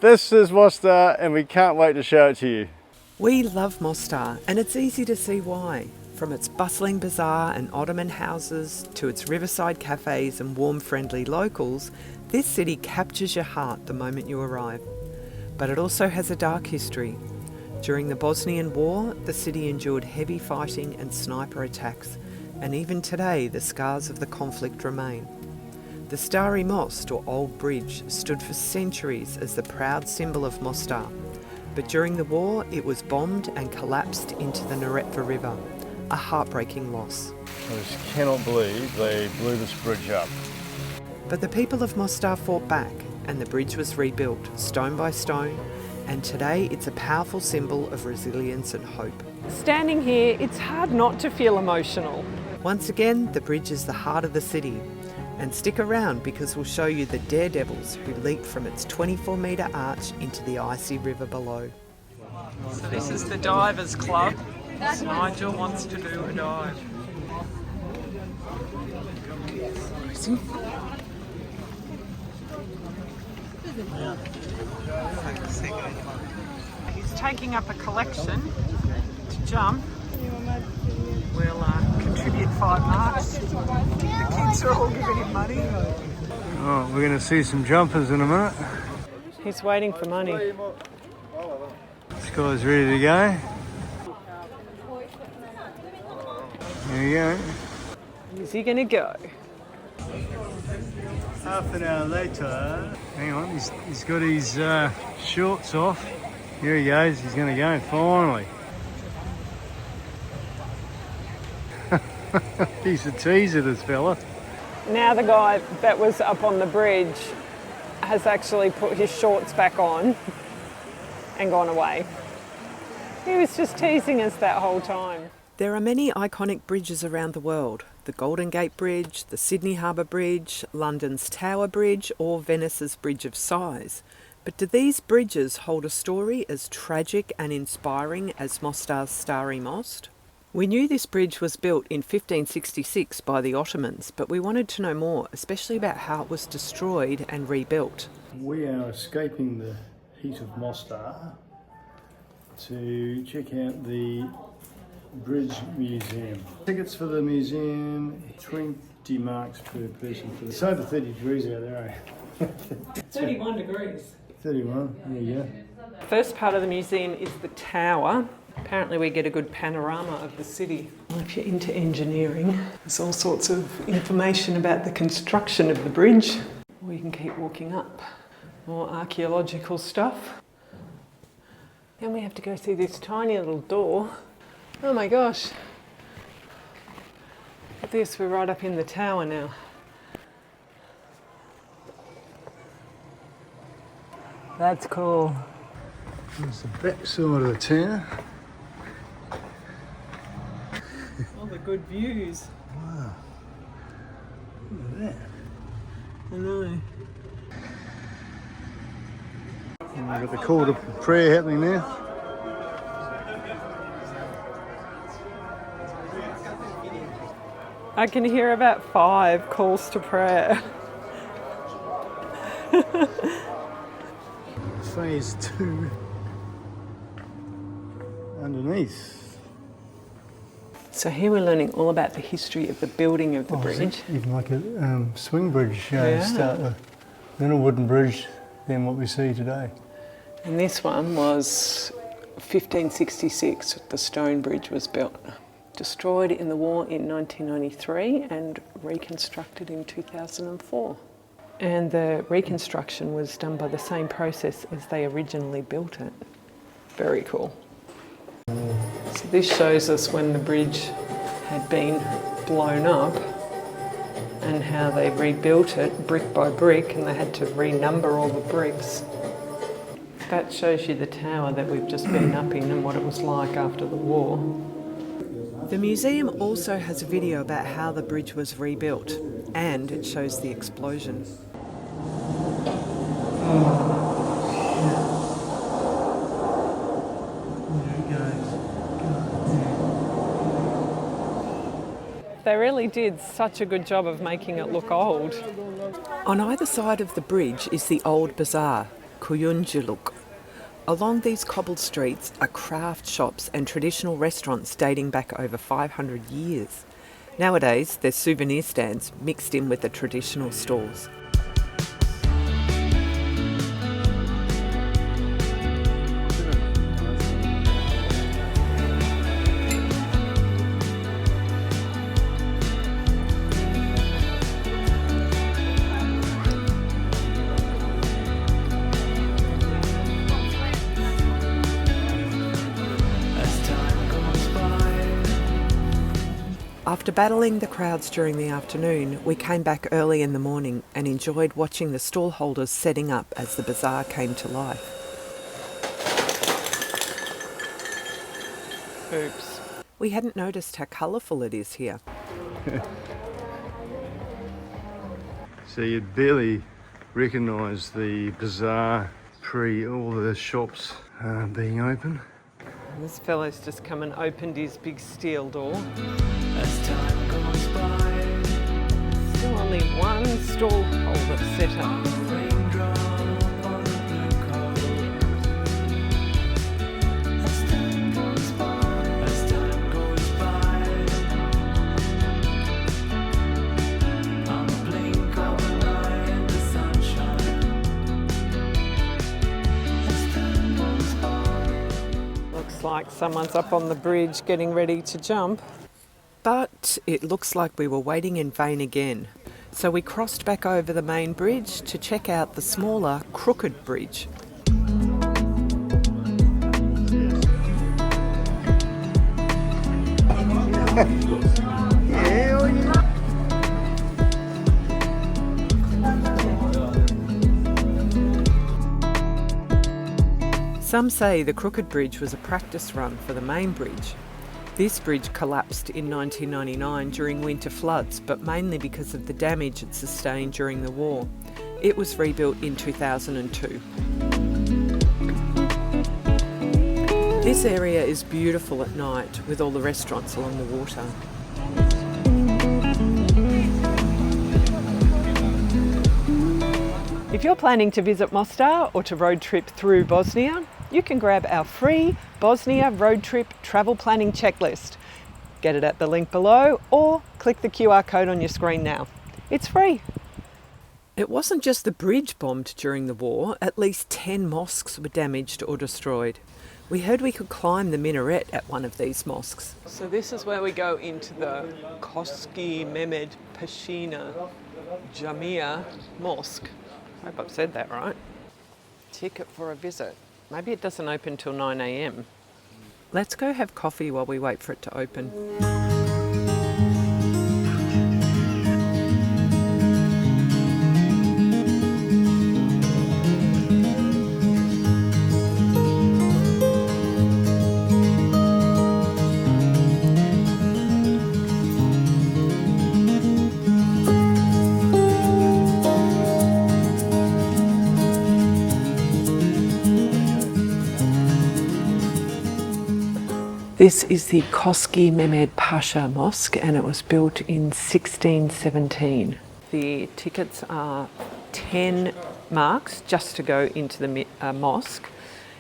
This is Mostar and we can't wait to show it to you. We love Mostar, and it's easy to see why. From its bustling bazaar and Ottoman houses to its riverside cafes and warm friendly locals, this city captures your heart the moment you arrive. But it also has a dark history. During the Bosnian War, the city endured heavy fighting and sniper attacks, and even today the scars of the conflict remain. The Stari Most, or Old Bridge, stood for centuries as the proud symbol of Mostar. But during the war, it was bombed and collapsed into the Minaret River, a heartbreaking loss. I just cannot believe they blew this bridge up. But the people of Mostar fought back, and the bridge was rebuilt, stone by stone, and today it's a powerful symbol of resilience and hope. Standing here, it's hard not to feel emotional. Once again, the bridge is the heart of the city. And stick around because we'll show you the daredevils who leaped from its 24-metre arch into the icy river below. So this is the Divers Club. Nigel wants to do a dive. He's taking up a collection to jump. We'll contribute 5 marks. The kids are all giving him money. Oh, we're going to see some jumpers in a minute. He's waiting for money. This guy's ready to go. There you go. Is he going to go? Half an hour later. Hang on, he's got his shorts off. Here he goes, he's going to go finally. He's a teaser, this fella. Now the guy that was up on the bridge has actually put his shorts back on and gone away. He was just teasing us that whole time. There are many iconic bridges around the world. The Golden Gate Bridge, the Sydney Harbour Bridge, London's Tower Bridge, or Venice's Bridge of Sighs. But do these bridges hold a story as tragic and inspiring as Mostar's Stari Most? We knew this bridge was built in 1566 by the Ottomans, but we wanted to know more, especially about how it was destroyed and rebuilt. We are escaping the heat of Mostar to check out the Bridge Museum. Tickets for the museum, 20 marks per person. It's over 30 degrees out there, eh? 31 degrees. 31, there you go. First part of the museum is the tower. Apparently we get a good panorama of the city. Well, if you're into engineering, there's all sorts of information about the construction of the bridge. Or you can keep walking up. More archaeological stuff. Then we have to go through this tiny little door. Oh my gosh. Look at this, we're right up in the tower now. That's cool. There's the back side of the town. All the good views. Wow. Look at that. I know. And we've got the call to prayer happening now. I can hear about 5 calls to prayer. Phase 2 underneath. So here we're learning all about the history of the building of the bridge. Even like a swing bridge Yeah. start with. Then a wooden bridge, then what we see today. And this one was 1566, the stone bridge was built. Destroyed in the war in 1993 and reconstructed in 2004. And the reconstruction was done by the same process as they originally built it. Very cool. So this shows us when the bridge had been blown up and how they rebuilt it brick by brick, and they had to renumber all the bricks. That shows you the tower that we've just been up in and what it was like after the war. The museum also has a video about how the bridge was rebuilt, and it shows the explosion. They really did such a good job of making it look old. On either side of the bridge is the old bazaar. Kuyunjuluk. Along these cobbled streets are craft shops and traditional restaurants dating back over 500 years. Nowadays, there's souvenir stands mixed in with the traditional stores. After battling the crowds during the afternoon, we came back early in the morning and enjoyed watching the stallholders setting up as the bazaar came to life. Oops. We hadn't noticed how colourful it is here. So you'd barely recognise the bazaar pre all the shops being open. This fellow's just come and opened his big steel door. As time goes by, Still only one stallholder set up. raindrop on the blue coat. As time goes by, I'm a blink of an eye in the sunshine. As time goes by. Looks like someone's up on the bridge getting ready to jump. But it looks like we were waiting in vain again. So we crossed back over the main bridge to check out the smaller, crooked bridge. Some say the crooked bridge was a practice run for the main bridge. This bridge collapsed in 1999 during winter floods, but mainly because of the damage it sustained during the war. It was rebuilt in 2002. This area is beautiful at night with all the restaurants along the water. If you're planning to visit Mostar or to road trip through Bosnia, you can grab our free Bosnia road trip travel planning checklist. Get it at the link below or click the QR code on your screen now. It's free. It wasn't just the bridge bombed during the war. At least 10 mosques were damaged or destroyed. We heard we could climb the minaret at one of these mosques. So this is where we go into the Koski Mehmed Pashina Jamia Mosque. I hope I've said that right. Ticket for a visit. Maybe it doesn't open till 9 a.m. Let's go have coffee while we wait for it to open. This is the Koski Mehmed Pasha Mosque and it was built in 1617. The tickets are 10 marks just to go into the mosque.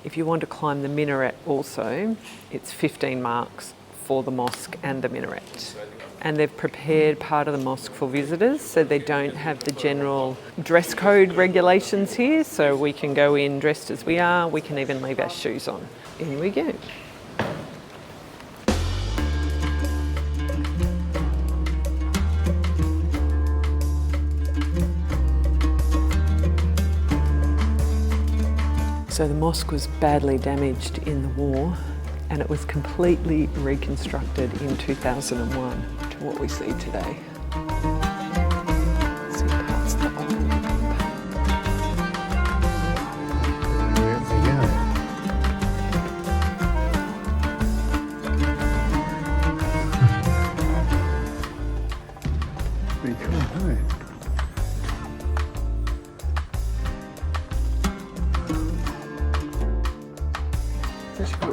If you want to climb the minaret also, it's 15 marks for the mosque and the minaret. And they've prepared part of the mosque for visitors, so they don't have the general dress code regulations here, so we can go in dressed as we are. We can even leave our shoes on. In we go. So the mosque was badly damaged in the war and it was completely reconstructed in 2001 to what we see today. See parts of the open paint. Pretty cool, hey?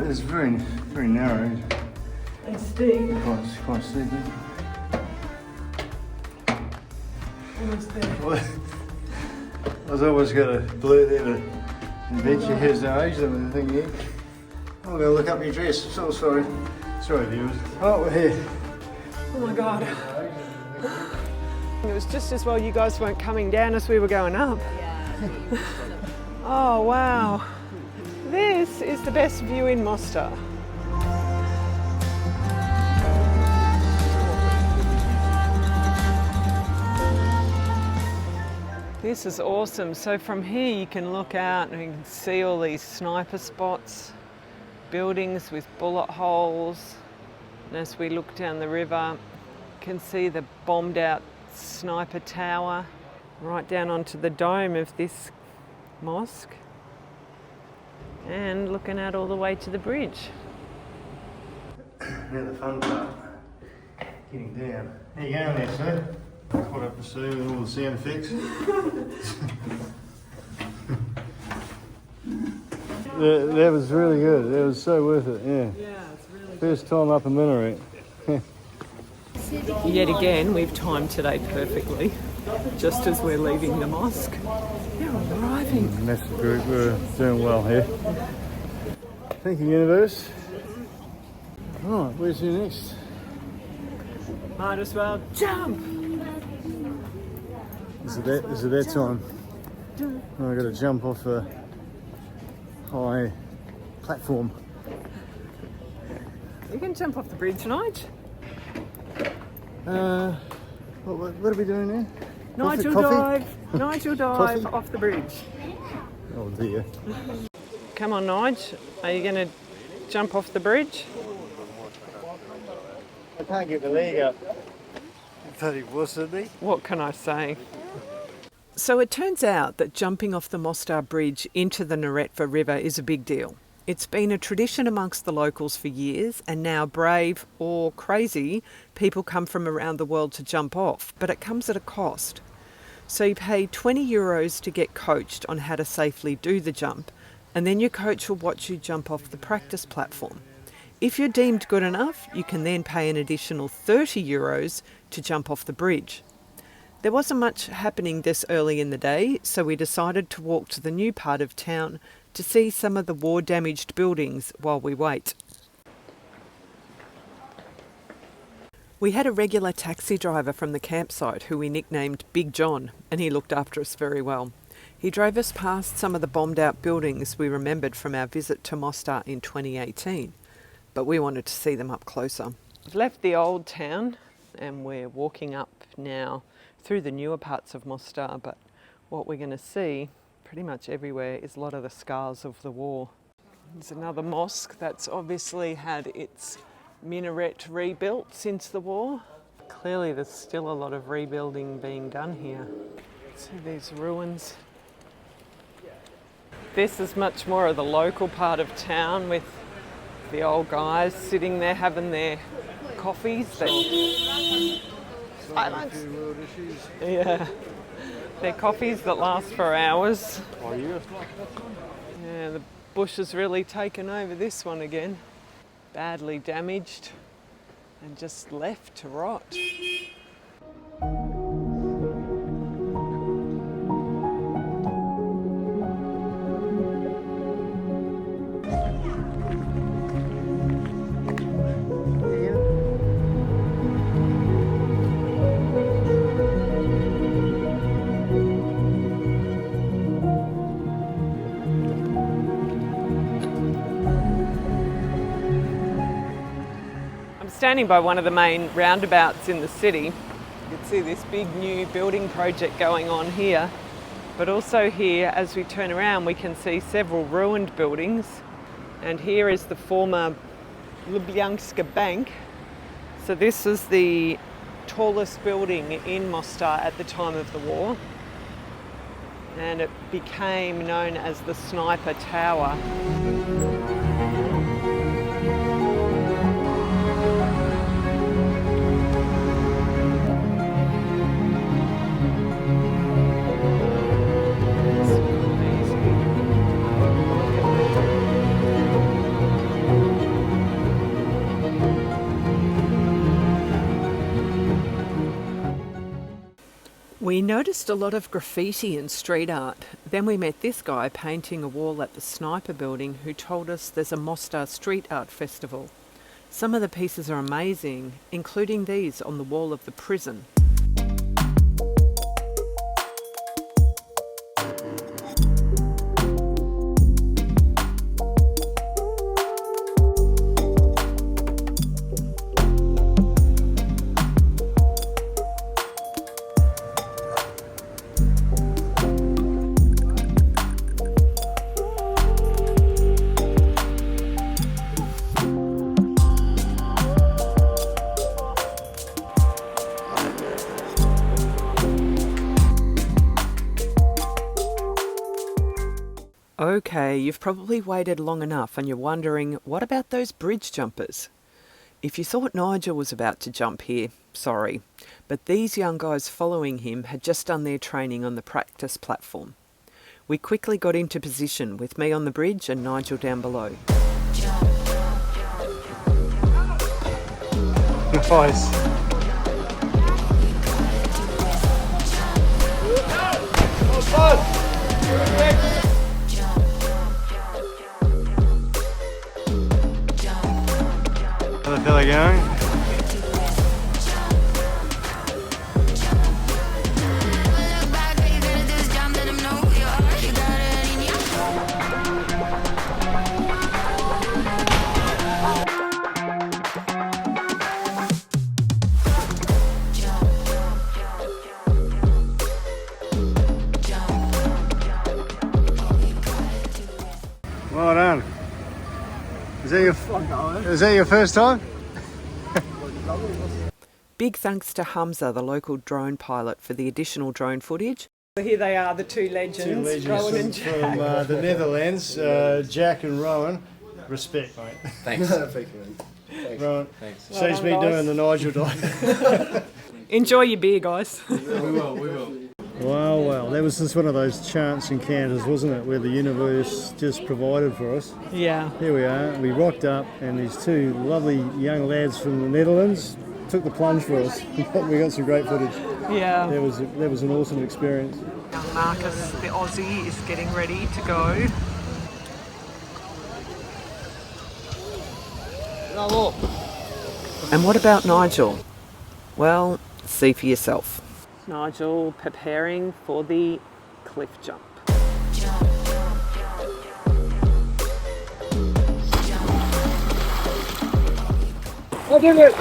It's very, very narrow. It's steep. Quite steep. Almost there. Well, I was always going to blurt out a Bet your his eyes and the thing here. I'm gonna look up your dress. So sorry. Sorry, viewers. Oh, we're here. Oh my God. It was just as well you guys weren't coming down as we were going up. Oh wow. This is the best view in Mostar. This is awesome. So from here you can look out and you can see all these sniper spots, buildings with bullet holes. And as we look down the river, you can see the bombed out sniper tower right down onto the dome of this mosque. And looking out all the way to the bridge. Now the fun part, getting down. How you going there, sir? That's what I pursue with all the sound effects. that was really good. That was so worth it, yeah. Yeah, it's really First time up a minaret. Yet again, we've timed today perfectly, just as we're leaving the mosque. They're arriving. Massive group, we're doing well here. Thank you, universe. Right, where's you next? Might as well jump. Is it that time? Oh, I've got to jump off a high platform. You can jump off the bridge, Nige. What are we doing now? Nigel Coffee? dive. Nigel dive Coffee? off the bridge. Oh dear. Come on, Nige. Are you going to jump off the bridge? I can't get the leg up. Bloody wussity. What can I say? So it turns out that jumping off the Mostar Bridge into the Neretva River is a big deal. It's been a tradition amongst the locals for years, and now brave or crazy people come from around the world to jump off, but it comes at a cost. So you pay €20 to get coached on how to safely do the jump, and then your coach will watch you jump off the practice platform. If you're deemed good enough, you can then pay an additional €30 to jump off the bridge. There wasn't much happening this early in the day, so we decided to walk to the new part of town to see some of the war-damaged buildings while we wait. We had a regular taxi driver from the campsite who we nicknamed Big John, and he looked after us very well. He drove us past some of the bombed-out buildings we remembered from our visit to Mostar in 2018, but we wanted to see them up closer. We've left the old town and we're walking up now through the newer parts of Mostar, but what we're going to see pretty much everywhere is a lot of the scars of the war. There's another mosque that's obviously had its minaret rebuilt since the war. Clearly there's still a lot of rebuilding being done here. See these ruins. This is much more of the local part of town with the old guys sitting there having their coffees. Silence. Yeah. They're coffees that last for hours. Yeah, the bush has really taken over this one again. Badly damaged and just left to rot. Standing by one of the main roundabouts in the city. You can see this big new building project going on here, but also here as we turn around we can see several ruined buildings, and here is the former Ljubljanska Bank. So this is the tallest building in Mostar at the time of the war, and it became known as the Sniper Tower. We We noticed a lot of graffiti and street art. Then we met this guy painting a wall at the Sniper building who told us there's a Mostar street art festival. Some of the pieces are amazing, including these on the wall of the prison. Okay, you've probably waited long enough and you're wondering, what about those bridge jumpers? If you thought Nigel was about to jump here, sorry, but these young guys following him had just done their training on the practice platform. We quickly got into position with me on the bridge and Nigel down below. Nice. How the fella going? Well done. Is that your first time? Big thanks to Hamza, the local drone pilot, for the additional drone footage. Here they are, the two legends, Rowan and Jack. From the Netherlands, Jack and Rowan. Respect, mate. Thanks. Rowan. Thanks. Saves me done, guys. doing the Nigel dive. Enjoy your beer, guys. We will. Well, that was just one of those chance encounters, wasn't it, where the universe just provided for us. Yeah. Here we are, we rocked up and these two lovely young lads from the Netherlands took the plunge for us. We got some great footage. Yeah. That was an awesome experience. Young Marcus, the Aussie, is getting ready to go. And what about Nigel? Well, see for yourself. Nigel preparing for the cliff jump. I did it!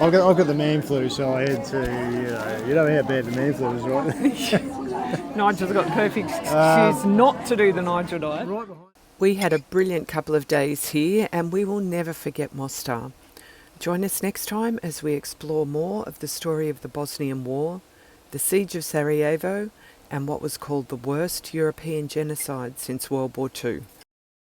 I've got the man flu, so I had to, you know how bad the man flu is, right? Nigel's got perfect excuse not to do the Nigel diet. Right behind. We had a brilliant couple of days here and we will never forget Mostar. Join us next time as we explore more of the story of the Bosnian War, the Siege of Sarajevo, and what was called the worst European genocide since World War II.